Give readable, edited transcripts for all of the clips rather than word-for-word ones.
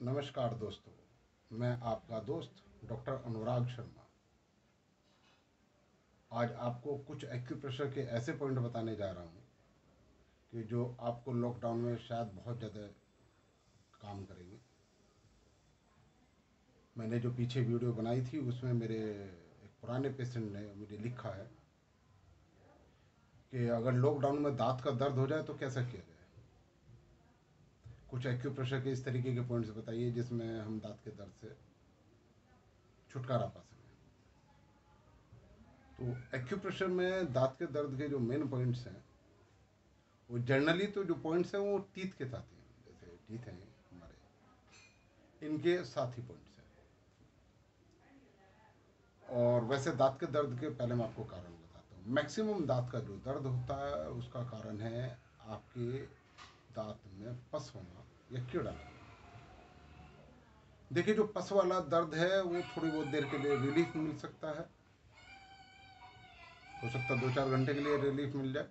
नमस्कार दोस्तों, मैं आपका दोस्त डॉक्टर अनुराग शर्मा। आज आपको कुछ एक्यूप्रेशर के ऐसे पॉइंट बताने जा रहा हूँ कि जो आपको लॉकडाउन में शायद बहुत ज़्यादा काम करेंगे। मैंने जो पीछे वीडियो बनाई थी उसमें मेरे एक पुराने पेशेंट ने मुझे लिखा है कि अगर लॉकडाउन में दांत का दर्द हो जाए तो कैसा किया जाए। कुछ एक्यूप्रेशर के इस तरीके के पॉइंट्स बताइए जिसमें हम दांत के दर्द से छुटकारा पा सकें। तो एक्यूप्रेशर में दांत के दर्द के जो मेन पॉइंट्स हैं वो जनरली तो जो पॉइंट्स हैं वो टीथ के साथ हैं। जैसे टीथ हैं हमारे, इनके साथ ही पॉइंट्स हैं। और वैसे दांत के दर्द के पहले मैं आपको कारण बताता हूँ। मैक्सिमम दांत का जो दर्द होता है उसका कारण है आपके दांत में पस होना या कीड़ा लगना। देखिए, जो पस वाला दर्द है वो थोड़ी बहुत देर के लिए रिलीफ मिल सकता है, हो सकता है 2-4 घंटे के लिए रिलीफ मिल जाए,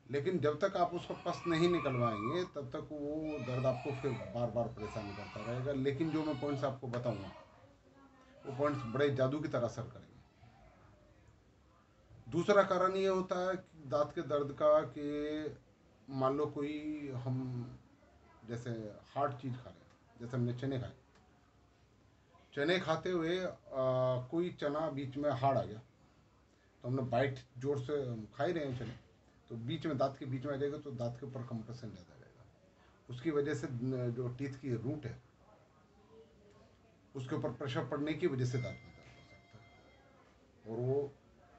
लेकिन जब तक आप उसको पस नहीं निकलवाएंगे तब तक वो दर्द आपको फिर बार बार परेशान करता रहेगा। लेकिन जो मैं पॉइंट्स आपको बताऊंगा वो पॉइंट्स बड़े जादू की तरह असर करेंगे। दूसरा कारण ये होता है कि दांत के दर्द का कि मान लो कोई हम जैसे हार्ड चीज़ खा रहे हैं, जैसे हमने चने खाए, चने खाते हुए कोई चना बीच में हार्ड आ गया तो हमने बाइट जोर से खा ही रहे हैं चने, तो बीच में दांत के बीच में आ जाएगा तो दांत के ऊपर कंप्रेशन ज़्यादा रहेगा। उसकी वजह से जो टीथ की रूट है उसके ऊपर प्रेशर पड़ने की वजह से दांत में दर्द हो सकता है, और वो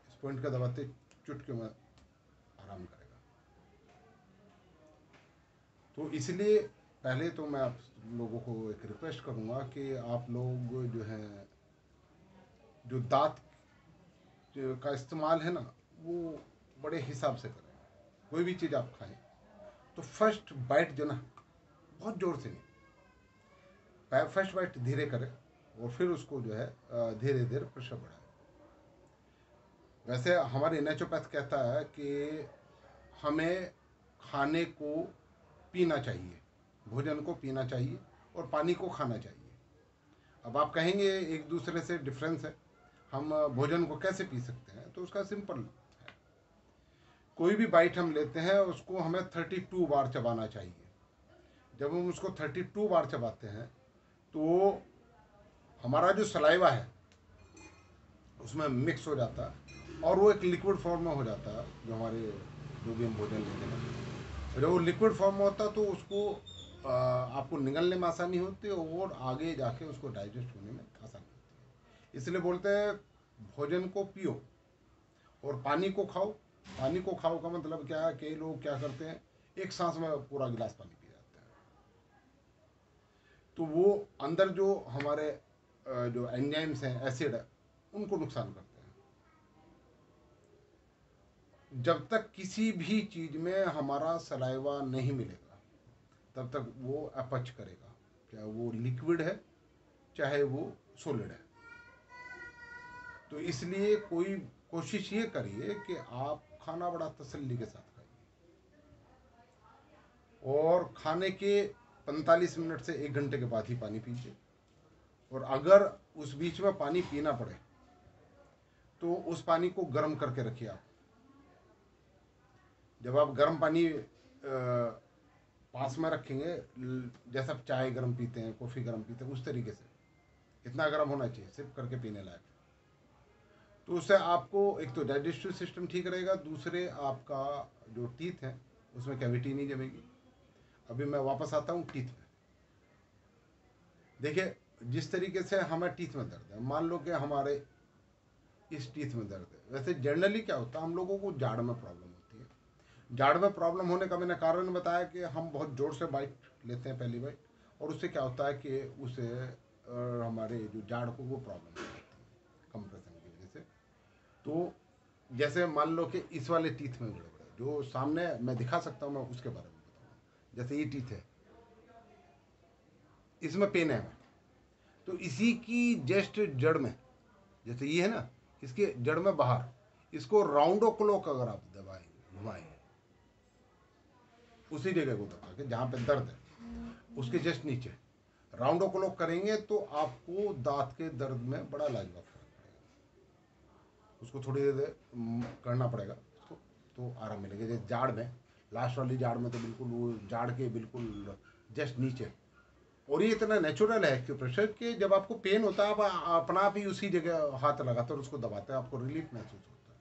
इस पॉइंट का दबाते चुटकियों में आराम करेगा। तो इसलिए पहले तो मैं आप लोगों को एक रिक्वेस्ट करूंगा कि आप लोग जो है जो दांत का इस्तेमाल है ना वो बड़े हिसाब से करें। कोई भी चीज़ आप खाएं तो फर्स्ट बाइट जो ना बहुत ज़ोर से नहीं, फर्स्ट बाइट धीरे करें और फिर उसको जो है धीरे धीरे प्रेशर बढ़ाएं। वैसे हमारे नेचुरोपैथ कहता है कि हमें खाने को पीना चाहिए, भोजन को पीना चाहिए और पानी को खाना चाहिए। अब आप कहेंगे एक दूसरे से डिफरेंस है, हम भोजन को कैसे पी सकते हैं? तो उसका सिंपल है, कोई भी बाइट हम लेते हैं उसको हमें 32 बार चबाना चाहिए। जब हम उसको 32 बार चबाते हैं तो हमारा जो सलाइवा है उसमें मिक्स हो जाता है और वो एक लिक्विड फॉर्म में हो जाता है। जो हमारे जो भी हम भोजन लेते हैं जब वो लिक्विड फॉर्म में होता है तो उसको आपको निगलने में आसानी होती है और आगे जाके उसको डाइजेस्ट होने में आसानी होती है। इसलिए बोलते हैं भोजन को पियो और पानी को खाओ। पानी को खाओ का मतलब क्या है, कई लोग क्या करते हैं एक सांस में पूरा गिलास पानी पी जाते हैं, तो वो अंदर जो हमारे जो एंजाइम्स हैं, एसिड है, उनको नुकसान करते हैं। जब तक किसी भी चीज में हमारा सलाइवा नहीं मिलेगा तब तक वो अपच करेगा, चाहे वो लिक्विड है चाहे वो सॉलिड है। तो इसलिए कोई कोशिश ये करिए कि आप खाना बड़ा तसल्ली के साथ खाइए और खाने के 45 मिनट से 1 घंटे के बाद ही पानी पीजिए। और अगर उस बीच में पानी पीना पड़े तो उस पानी को गर्म करके रखिए। आप जब आप गर्म पानी पास में रखेंगे, जैसा चाय गर्म पीते हैं, कॉफ़ी गर्म पीते हैं, उस तरीके से इतना गर्म होना चाहिए सिप करके पीने लायक। तो उससे आपको एक तो डाइजेस्टिव सिस्टम ठीक रहेगा, दूसरे आपका जो टीथ है उसमें कैविटी नहीं जमेगी। अभी मैं वापस आता हूँ टीथ में। देखिए, जिस तरीके से हमें टीथ में दर्द है, मान लो कि हमारे इस टीथ में दर्द है, वैसे जनरली क्या होता है हम लोगों को जाड़ में प्रॉब्लम होती है। जाड़ में प्रॉब्लम होने का मैंने कारण बताया कि हम बहुत जोर से बाइट लेते हैं पहली बाइट, और उससे क्या होता है कि उसे हमारे जो जाड़ को वो प्रॉब्लम हो जाती है कंप्रेशन की वजह से। तो जैसे मान लो कि इस वाले टीथ में गड़बड़ है, जो सामने मैं दिखा सकता हूँ, मैं उसके बारे में बताऊँगा। जैसे ये टीथ है, इसमें पेन है, तो इसी की जस्ट जड़ में, जैसे ये है ना, इसके जड़ में बाहर इसको राउंडो क्लॉक अगर आप दबाएंगे, घुमाएंगे, उसी जगह को दबा के जहाँ पे दर्द है उसके जस्ट नीचे, राउंडों को लॉक करेंगे तो आपको दांत के दर्द में बड़ा लाजवाब फर्क पड़ेगा। उसको थोड़ी देर करना पड़ेगा तो आराम मिलेगा। जैसे जाड़ में, लास्ट वाली जाड़ में तो बिल्कुल वो जाड़ के बिल्कुल जस्ट नीचे, और ये इतना नेचुरल है एक्यूप्रेशर कि जब आपको पेन होता है आप अपना आप ही उसी जगह हाथ लगाते हैं और उसको दबाते हैं, आपको रिलीफ महसूस होता है।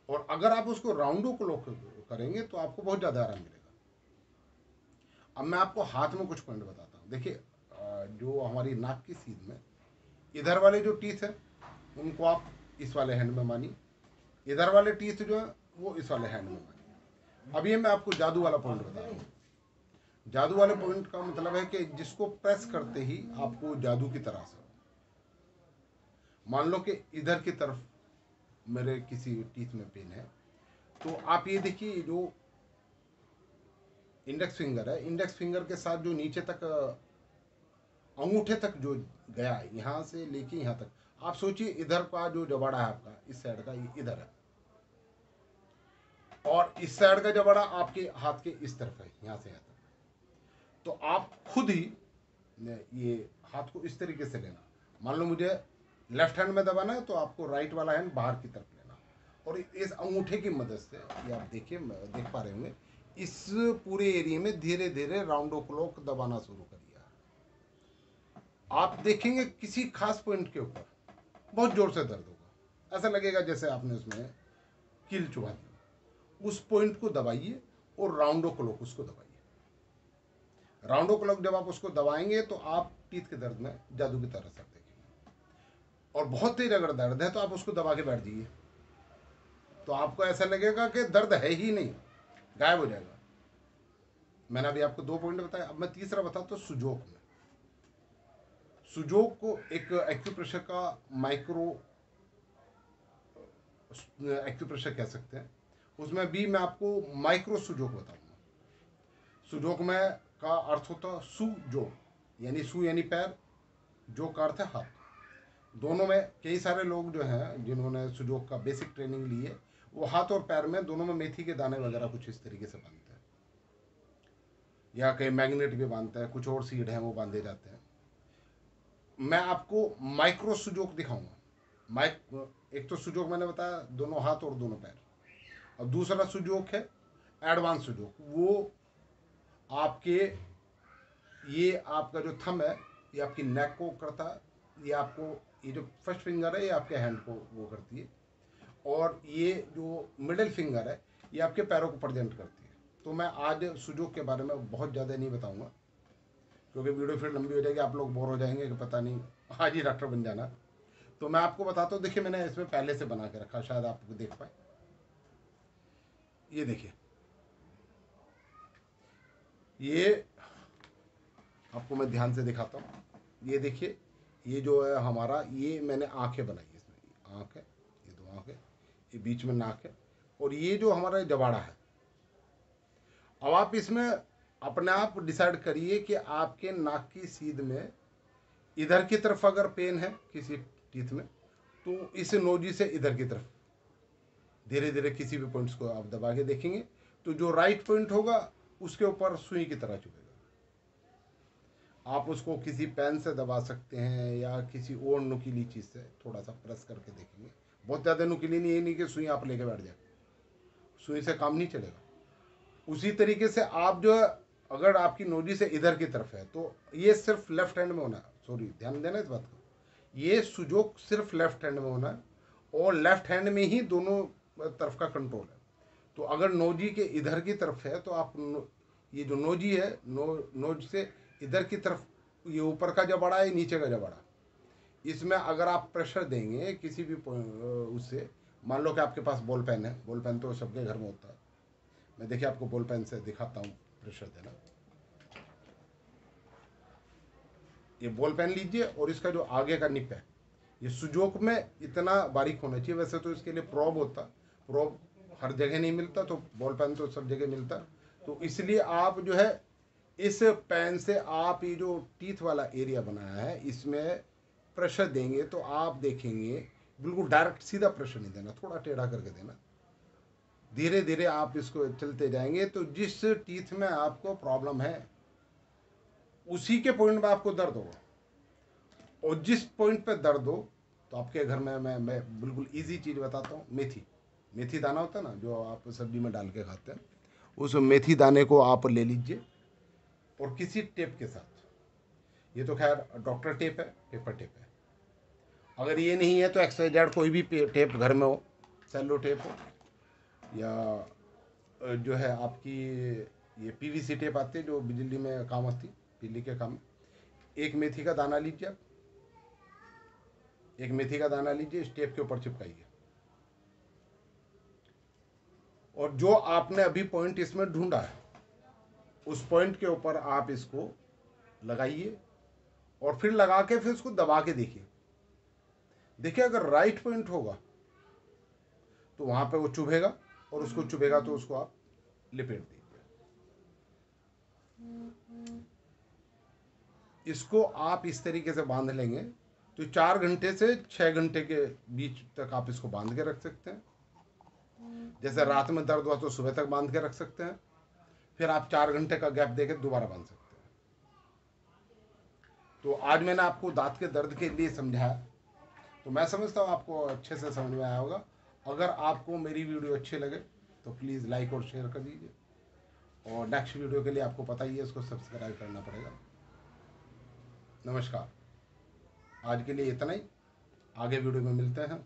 और अगर आप उसको राउंडों को लॉक करेंगे तो आपको बहुत ज़्यादा आराम मिलेगा। अब मैं आपको हाथ में कुछ पॉइंट बताता हूँ। देखिए, जो हमारी नाक की सीध में इधर वाले जो टीथ है उनको आप इस वाले हैंड में मानिए, इधर वाले टीथ जो है वो इस वाले हैंड में मानिए। अब ये मैं आपको जादू वाला पॉइंट बता रहा हूँ। जादू वाले पॉइंट का मतलब है कि जिसको प्रेस करते ही आपको जादू की तरह से, मान लो कि इधर की तरफ मेरे किसी टीथ में पेन है, तो आप ये देखिए जो इंडेक्स फिंगर है, इंडेक्स फिंगर के साथ जो नीचे तक अंगूठे तक जो गया है, यहाँ से लेके यहाँ तक, आप सोचिए इधर का जो जबाड़ा है आपका, इस साइड का इधर है, और इस साइड का जबाड़ा आपके हाथ के इस तरफ है, यहाँ से यहाँ तक। तो आप खुद ही ये हाथ को इस तरीके से लेना। मान लो मुझे लेफ्ट हैंड में दबाना है तो आपको राइट वाला हैंड बाहर की तरफ लेना, और इस अंगूठे की मदद से, ये आप देखिए, देख पा रहे होंगे, इस पूरे एरिया में धीरे धीरे राउंडो क्लॉक दबाना शुरू करिए। आप देखेंगे किसी खास पॉइंट के ऊपर बहुत जोर से दर्द होगा, ऐसा लगेगा जैसे आपने उसमें कील चुभा दी। उस पॉइंट को दबाइए और राउंडो क्लॉक उसको दबाइए। राउंडो क्लॉक जब आप उसको दबाएंगे तो आप टीथ के दर्द में जादू की तरह असर देखेंगे। और बहुत तेज अगर दर्द है तो आप उसको दबा के बैठ जाइए, तो आपको ऐसा लगेगा कि दर्द है ही नहीं, गायब हो जाएगा। मैंने अभी आपको 2 पॉइंट बताया, अब मैं तीसरा बताता हूँ। सुजोक में, सुजोक को एक एक्यूप्रेशर का माइक्रो एक्यूप्रेशर कह सकते हैं, उसमें भी मैं आपको माइक्रो सुजोक बताऊंगा। सुजोक में का अर्थ होता है सुजोक, यानी सु यानी पैर, जो का अर्थ है हाथ। दोनों में कई सारे लोग जो हैं जिन्होंने सुजोक का बेसिक ट्रेनिंग ली है, वो हाथ और पैर में दोनों में मेथी के दाने वगैरह कुछ इस तरीके से बांधते हैं, या कई मैग्नेट भी बांधते हैं, कुछ और सीड हैं वो बांधे जाते हैं। मैं आपको माइक्रो सुजोक दिखाऊंगा। एक तो सुजोक मैंने बताया दोनों हाथ और दोनों पैर, और दूसरा सुजोक है एडवांस सुजोक। वो आपके, ये आपका जो थंब है ये आपकी नेक को करता है, ये आपको, ये जो फर्स्ट फिंगर है ये आपके हैंड को वो करती है, और ये जो मिडिल फिंगर है ये आपके पैरों को प्रेजेंट करती है। तो मैं आज सुजोक के बारे में बहुत ज़्यादा नहीं बताऊंगा, क्योंकि वीडियो फिर लंबी हो जाएगी, आप लोग बोर हो जाएंगे कि पता नहीं आज ही डॉक्टर बन जाना। तो मैं आपको बताता हूँ। देखिए, मैंने इसमें पहले से बना के रखा, शायद आप देख पाए। ये देखिए, ये आपको मैं ध्यान से दिखाता हूँ। ये देखिए, ये जो है हमारा, ये मैंने आंखें बनाई है, इसमें आँख है, ये 2 आँख है, ये बीच में नाक है, और ये जो हमारा जबाड़ा है। अब आप इसमें अपने आप डिसाइड करिए कि आपके नाक की सीध में इधर की तरफ अगर पेन है किसी टीथ में, तो इस नोजी से इधर की तरफ धीरे धीरे किसी भी पॉइंट्स को आप दबा के देखेंगे, तो जो राइट पॉइंट होगा उसके ऊपर सुई की तरह चुभेगा। आप उसको किसी पेन से दबा सकते हैं या किसी और नुकीली चीज़ से थोड़ा सा प्रेस करके देखेंगे। बहुत ज़्यादा नुकीली नहीं, ये नहीं कि सुई आप लेके बैठ जाए, सुई से काम नहीं चलेगा। उसी तरीके से आप जो है, अगर आपकी नोजी से इधर की तरफ है तो ये सिर्फ लेफ्ट हैंड में होना है, सॉरी ध्यान देना इस बात को, ये सुजोक सिर्फ लेफ्ट हैंड में होना है, और लेफ्ट हैंड में ही दोनों तरफ का कंट्रोल है। तो अगर नोजी के इधर की तरफ है तो आप ये जो नोजी है, नोज से इधर की तरफ, ये ऊपर का जबाड़ा है, नीचे का जबाड़ा, इसमें अगर आप प्रेशर देंगे किसी भी उससे, मान लो कि आपके पास बॉल पेन है, बॉल पेन तो सबके घर में होता है, मैं देखिए आपको बॉल पेन से दिखाता हूँ प्रेशर देना। ये बॉल पेन लीजिए, और इसका जो आगे का निप है, ये सुजोक में इतना बारीक होना चाहिए। वैसे तो इसके लिए प्रोब होता, प्रोब हर जगह नहीं मिलता, तो बॉल पेन तो सब जगह मिलता। तो इसलिए आप जो है इस पेन से आप ये जो टीथ वाला एरिया बनाया है इसमें प्रेशर देंगे, तो आप देखेंगे बिल्कुल डायरेक्ट सीधा प्रेशर नहीं देना, थोड़ा टेढ़ा करके देना। धीरे धीरे आप इसको चलते जाएंगे, तो जिस टीथ में आपको प्रॉब्लम है उसी के पॉइंट में आपको दर्द होगा, और जिस पॉइंट पे दर्द हो तो आपके घर में मैं बिल्कुल इजी चीज़ बताता हूँ। मेथी दाना होता है ना, जो आप सब्जी में डाल के खाते हैं, उस मेथी दाने को आप ले लीजिए और किसी टेप के साथ, ये तो खैर डॉक्टर टेप है, पेपर टेप है, अगर ये नहीं है तो XYZ कोई भी टेप घर में हो, सेलो टेप हो, या जो है आपकी ये PVC टेप आती है जो बिजली में काम आती, बिजली के काम में। एक मेथी का दाना लीजिए आप, एक मेथी का दाना लीजिए, इस टेप के ऊपर चिपकाइए, और जो आपने अभी पॉइंट इसमें ढूंढा है उस पॉइंट के ऊपर आप इसको लगाइए, और फिर लगा के फिर उसको दबा के देखिए अगर राइट पॉइंट होगा तो वहां पे वो चुभेगा, और उसको चुभेगा तो उसको आप लिपेट दीजिए। इसको आप इस तरीके से बांध लेंगे तो 4 घंटे से 6 घंटे के बीच तक आप इसको बांध के रख सकते हैं। जैसे रात में दर्द हुआ तो सुबह तक बांध के रख सकते हैं, फिर आप 4 घंटे का गैप देकर दोबारा बांध सकते हैं। तो आज मैंने आपको दांत के दर्द के लिए समझाया, तो मैं समझता हूँ आपको अच्छे से समझ में आया होगा। अगर आपको मेरी वीडियो अच्छी लगे तो प्लीज़ लाइक और शेयर कर दीजिए, और नेक्स्ट वीडियो के लिए आपको पता ही है इसको सब्सक्राइब करना पड़ेगा। नमस्कार, आज के लिए इतना ही, आगे वीडियो में मिलते हैं।